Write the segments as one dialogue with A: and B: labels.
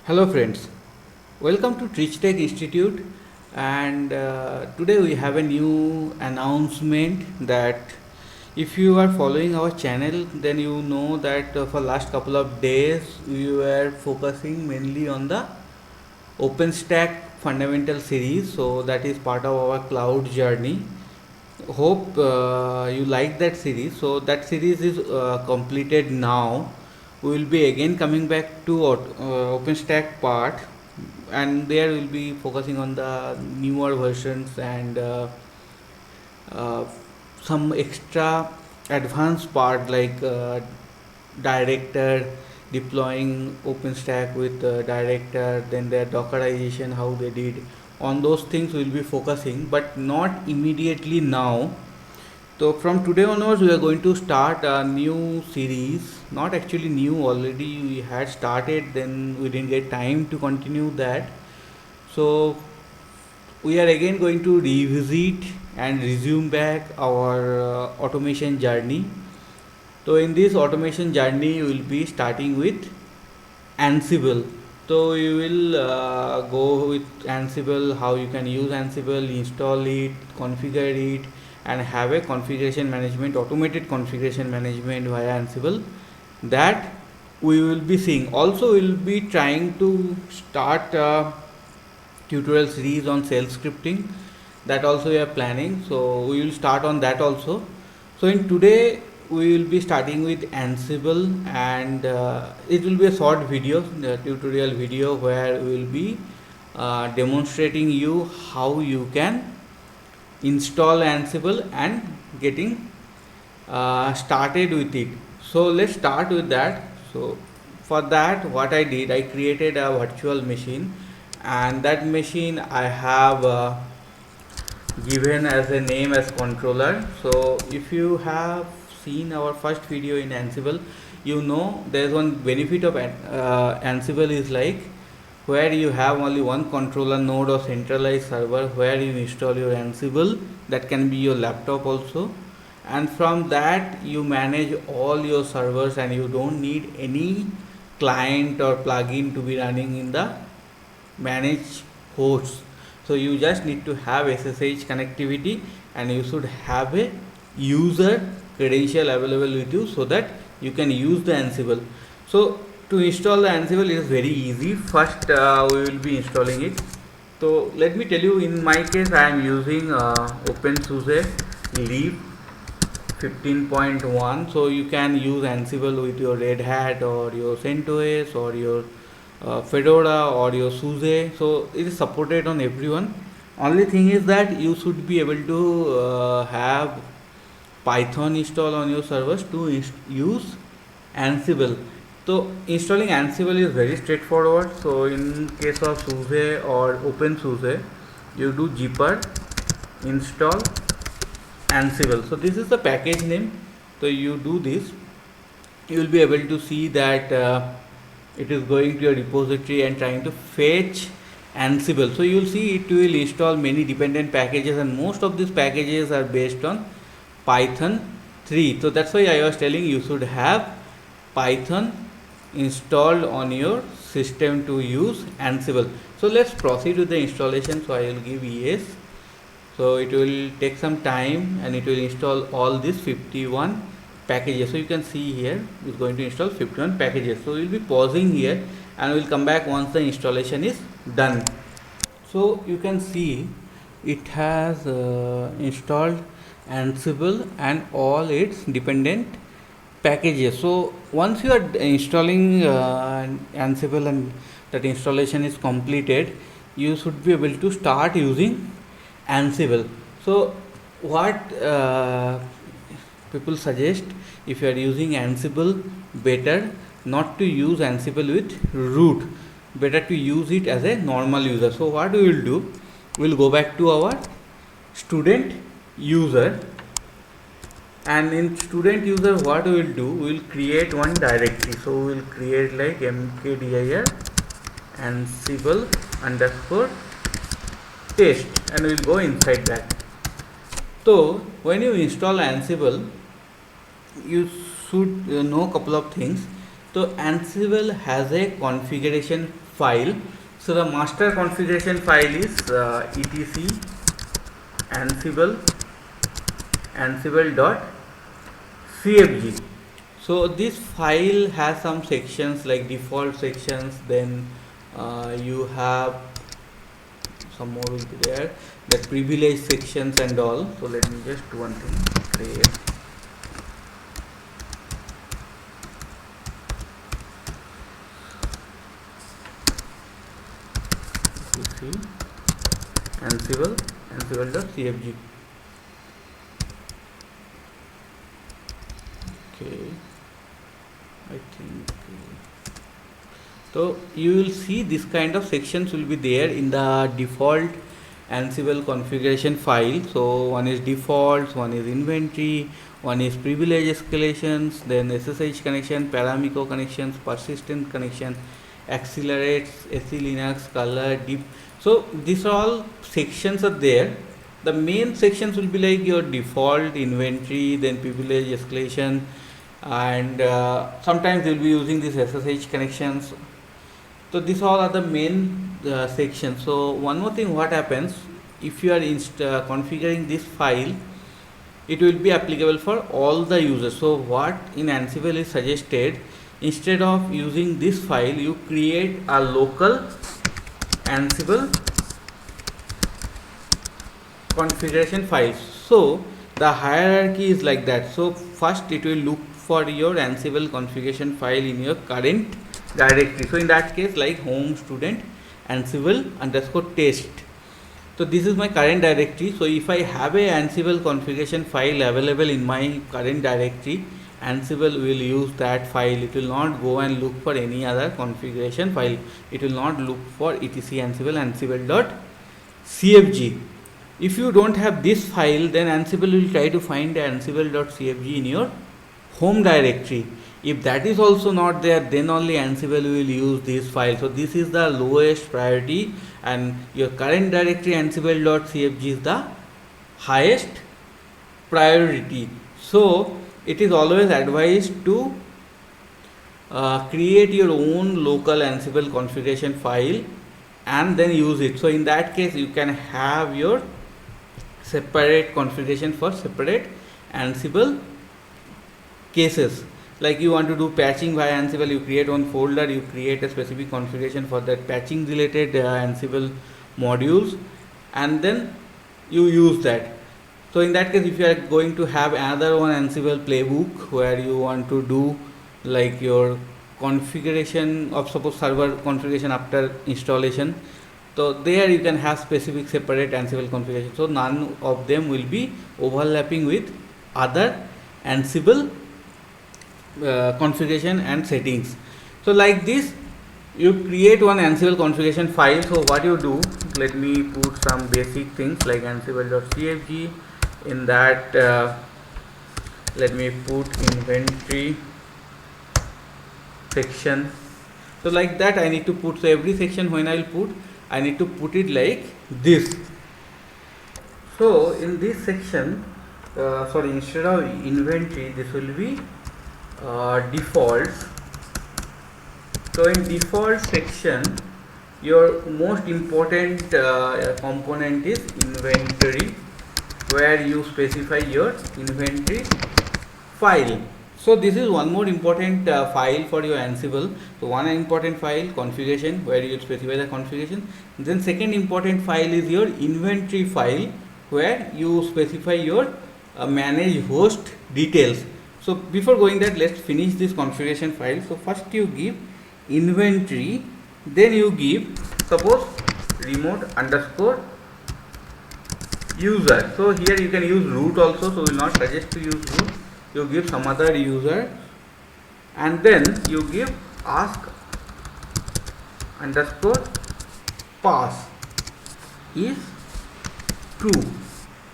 A: Hello friends, welcome to Trich Tech Institute, and today we have a new announcement that if you are following our channel, then you know that for last couple of days we were focusing mainly on the OpenStack fundamental series. So that is part of our cloud journey. Hope you like that series. So that series is completed now. We will be again coming back to OpenStack part, and there will be focusing on the newer versions and uh, some extra advanced part like director, deploying OpenStack with director, then their dockerization, how they did. On those things we'll be focusing, but not immediately now. So from today onwards, we are going to start a new series. Not actually new, already we had started, then we didn't get time to continue that. So we are again going to revisit and resume back our automation journey. So in this automation journey, we will be starting with Ansible. So you will go with Ansible, how you can use Ansible, install it, configure it, and have a configuration management, automated configuration management via Ansible. That we will be seeing. Also, we will be trying to start a tutorial series on shell scripting. That also we are planning. So we will start on that also. So in today we will be starting with Ansible, and it will be a short video, the tutorial video, where we will be demonstrating you how you can install Ansible and getting started with it. So let's start with that. So for that, what I did, I created a virtual machine, and that machine I have given as a name as controller. So if you have seen our first video in Ansible, you know there's one benefit of Ansible is like where you have only one controller node or centralized server where you install your Ansible. That can be your laptop also, and from that you manage all your servers, and you don't need any client or plugin to be running in the managed hosts. So you just need to have SSH connectivity, and you should have a user credential available with you so that you can use the Ansible. So to install the Ansible is very easy. First we will be installing it. So let me tell you, in my case I am using OpenSUSE Leaf 15.1. So you can use Ansible with your Red Hat or your CentOS or your Fedora or your SUSE. So it is supported on everyone. Only thing is that you should be able to have Python install on your servers to use Ansible. So installing Ansible is very straightforward. So in case of SUSE or OpenSUSE, you do gpr install Ansible. So this is the package name. So you do this, you will be able to see that it is going to your repository and trying to fetch Ansible. So you will see it will install many dependent packages, and most of these packages are based on Python 3. So that's why I was telling you should have Python installed on your system to use Ansible. So let's proceed with the installation. So I will give yes. So it will take some time, and it will install all these 51 packages. So you can see here it's going to install 51 packages. So we'll be pausing here, and we'll come back once the installation is done. So you can see it has installed Ansible and all its dependent packages. So once you are installing Ansible and that installation is completed, you should be able to start using Ansible. So what people suggest, if you are using Ansible, better not to use Ansible with root, better to use it as a normal user. So what we will do, we will go back to our student user, and in student user what we will do, we will create one directory. So we will create like mkdir ansible underscore test, and we will go inside that. So when you install Ansible, you should know a couple of things. So Ansible has a configuration file. So the master configuration file is etc ansible ansible.cfg. So this file has some sections like default sections, then you have some more will be there, that privilege sections and all. So let me just do one thing, save. You see ansible.cfg. Okay, I think so you will see this kind of sections will be there in the default Ansible configuration file. So one is defaults, one is inventory, one is privilege escalations, then SSH connection, Paramiko connections, persistent connection, accelerates, SE Linux, color, deep. So these are all sections are there. The main sections will be like your default, inventory, then privilege escalation, and sometimes you'll be using these SSH connections. So these all are the main sections. So one more thing, what happens if you are configuring this file, it will be applicable for all the users. So what in Ansible is suggested, instead of using this file, you create a local Ansible configuration file. So the hierarchy is like that. So first it will look for your Ansible configuration file in your current directory. So in that case, like home student Ansible underscore test. So this is my current directory. So if I have a Ansible configuration file available in my current directory, Ansible will use that file. It will not go and look for any other configuration file. It will not look for etc ansible ansible.cfg. If you don't have this file, then Ansible will try to find ansible.cfg in your home directory. If that is also not there, then only Ansible will use this file. So this is the lowest priority, and your current directory ansible.cfg is the highest priority. So it is always advised to create your own local Ansible configuration file and then use it. So in that case, you can have your separate configuration for separate Ansible cases. Like you want to do patching via Ansible, you create one folder, you create a specific configuration for that patching related Ansible modules, and then you use that. So in that case, if you are going to have another one Ansible playbook where you want to do like your configuration of suppose server configuration after installation, so there you can have specific separate Ansible configuration. So none of them will be overlapping with other Ansible configuration and settings. So like this, you create one Ansible configuration file. So what you do, let me put some basic things like ansible.cfg. In that let me put inventory section. So like that I need to put, so every section when I will put, I need to put it like this. So in this section, instead of inventory, this will be defaults. So in default section, your most important component is inventory, where you specify your inventory file. So this is one more important file for your Ansible. So one important file, configuration, where you specify the configuration. Then second important file is your inventory file, where you specify your manage host details. So before going that, let's finish this configuration file. So first you give inventory, then you give suppose remote underscore user. So here you can use root also, so we will not suggest to use root. You give some other user, and then you give ask underscore pass is true.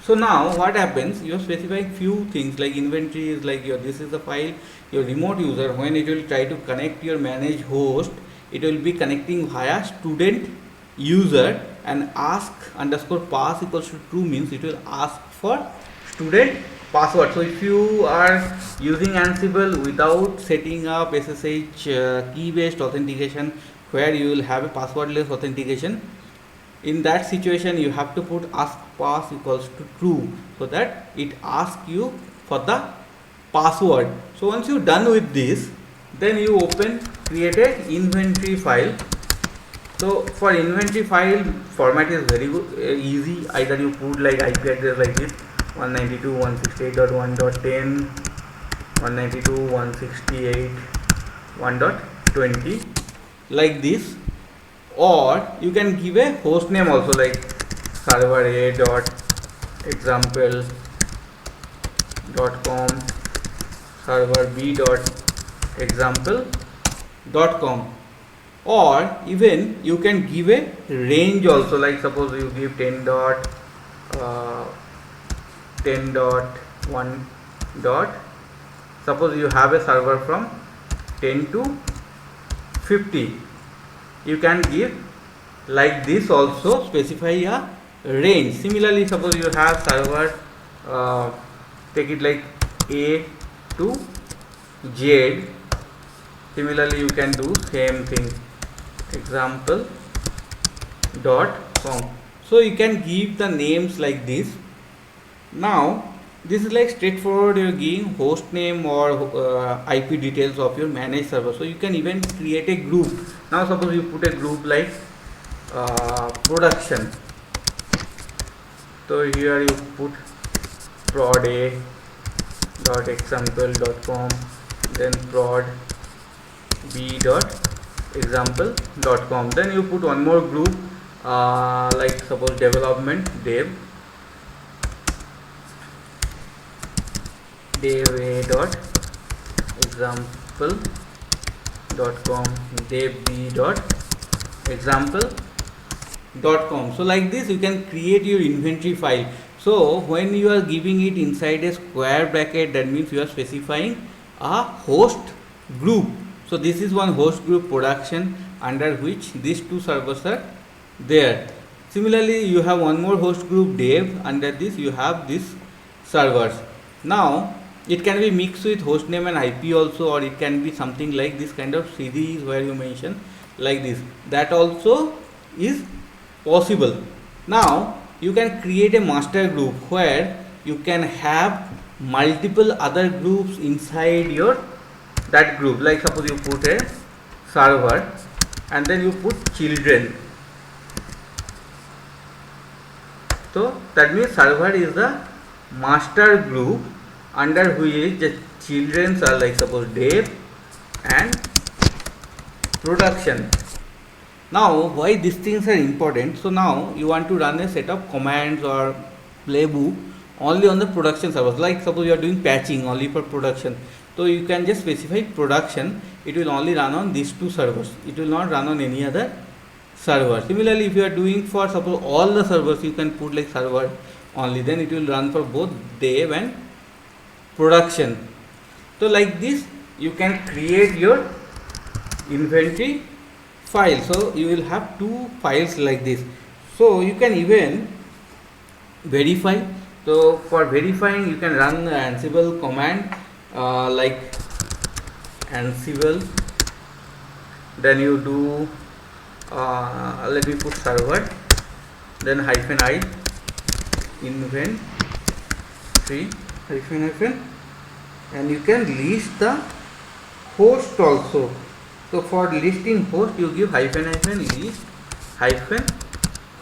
A: So now what happens, you are specifying few things like inventory is like your, this is the file, your remote user, when it will try to connect your managed host, it will be connecting via student user, and ask underscore pass equals to true means it will ask for student password. So if you are using Ansible without setting up SSH key based authentication, where you will have a passwordless authentication, in that situation you have to put ask pass equals to true, so that it asks you for the password. So once you're done with this, then you open create a inventory file. So for inventory file, format is very good, easy. Either you put like IP address like this 192.168.1.10, 192.168.1.20 like this, or you can give a host name also, like server a dot example dot com, server b dot example dot com, or even you can give a range also, like suppose you give 10 dot 10 dot 1 dot, suppose you have a server from 10 to 50, you can give like this also, specify a range. Similarly, suppose you have server take it like A to Z, similarly you can do same thing example dot com. So you can give the names like this. Now this is like straightforward, you're giving host name or IP details of your managed server. So you can even create a group. Now suppose you put a group like production, so here you put prod a dot example dot com, then prod b dot example dot com, then you put one more group like suppose development dev a dot example dot com, dev b dot example dot com. So like this you can create your inventory file. So when you are giving it inside a square bracket, that means you are specifying a host group. So this is one host group production, under which these two servers are there. Similarly you have one more host group dev, under this you have these servers. Now it can be mixed with host name and IP also, or it can be something like this kind of series where you mention like this, that also is possible. Now you can create a master group where you can have multiple other groups inside your that group, like suppose you put a server and then you put children, so that means server is the master group under which the children are like suppose dev and production. Now why these things are important? So now you want to run a set of commands or playbook only on the production servers, like suppose you are doing patching only for production, so you can just specify production, it will only run on these two servers, it will not run on any other server. Similarly if you are doing for suppose all the servers, you can put like server only, then it will run for both dev and production. So like this you can create your inventory file. So you will have two files like this. So you can even verify. So for verifying you can run the Ansible command like Ansible, then you do let me put server, then -i inventory -, and you can list the host also. So for listing host you give -list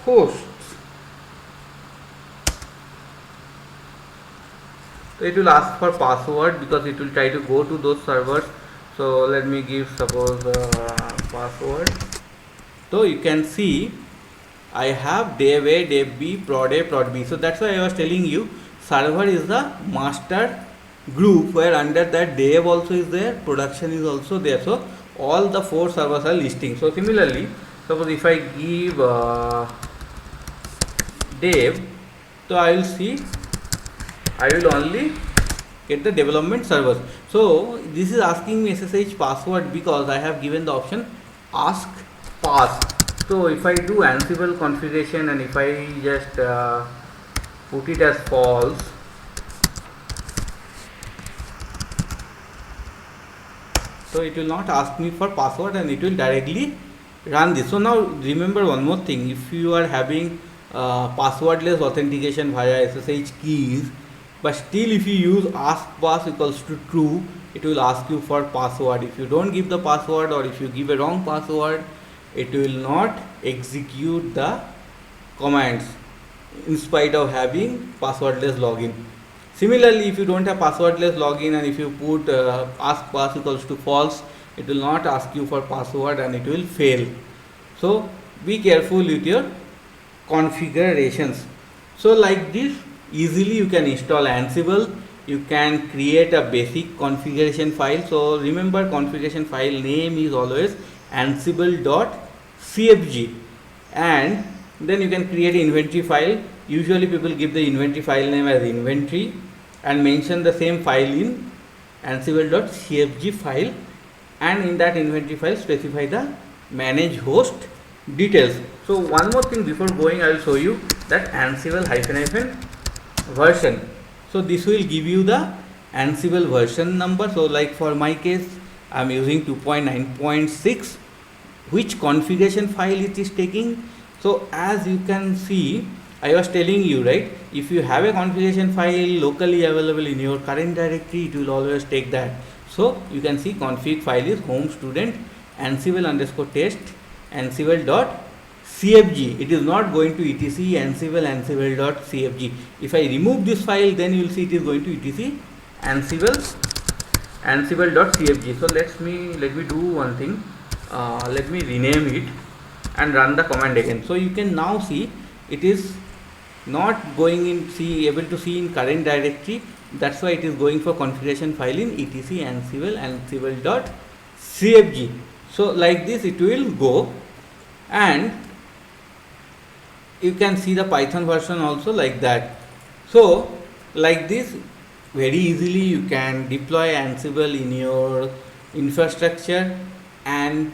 A: -hosts. So it will ask for password because it will try to go to those servers. So let me give suppose password. So you can see I have dev A, dev B, prod A, prod B. So that's why I was telling you server is the master group where under that dev also is there, production is also there. So all the four servers are listing. So similarly suppose if I give dev, so I will see I will only get the development servers. So this is asking me SSH password because I have given the option ask pass. So if I do Ansible configuration and if I just put it as false, So it will not ask me for password and it will directly run this. So now remember one more thing, if you are having passwordless authentication via SSH keys, but still if you use ask pass equals to true, it will ask you for password. If you don't give the password or if you give a wrong password, it will not execute the commands in spite of having passwordless login. Similarly, if you don't have passwordless login and if you put ask pass equals to false, it will not ask you for password and it will fail. So be careful with your configurations. So like this, easily you can install Ansible. You can create a basic configuration file. So remember, configuration file name is always ansible.cfg, and then you can create an inventory file. Usually people give the inventory file name as inventory and mention the same file in ansible.cfg file, and in that inventory file specify the manage host details. So one more thing before going, I will show you that Ansible version. So this will give you the Ansible version number. So like for my case, I am using 2.9.6. Which configuration file it is taking? So as you can see, I was telling you, right, if you have a configuration file locally available in your current directory, it will always take that. So you can see config file is home student ansible_test ansible.cfg. It is not going to etc ansible.cfg. If I remove this file, then you will see it is going to etc ansible.cfg. So let me do one thing. Let me rename it and run the command again. So you can now see it is not going in able to see in current directory. That's why it is going for configuration file in etc ansible.cfg. So like this it will go, and you can see the Python version also like that. So like this, very easily you can deploy Ansible in your infrastructure and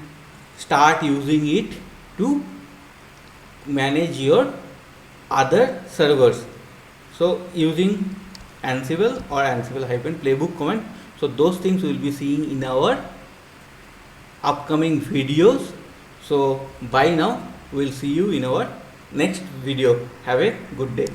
A: start using it to manage your other servers. So using Ansible or Ansible-playbook command. So those things we will be seeing in our upcoming videos. So bye now, we will see you in our next video. Have a good day.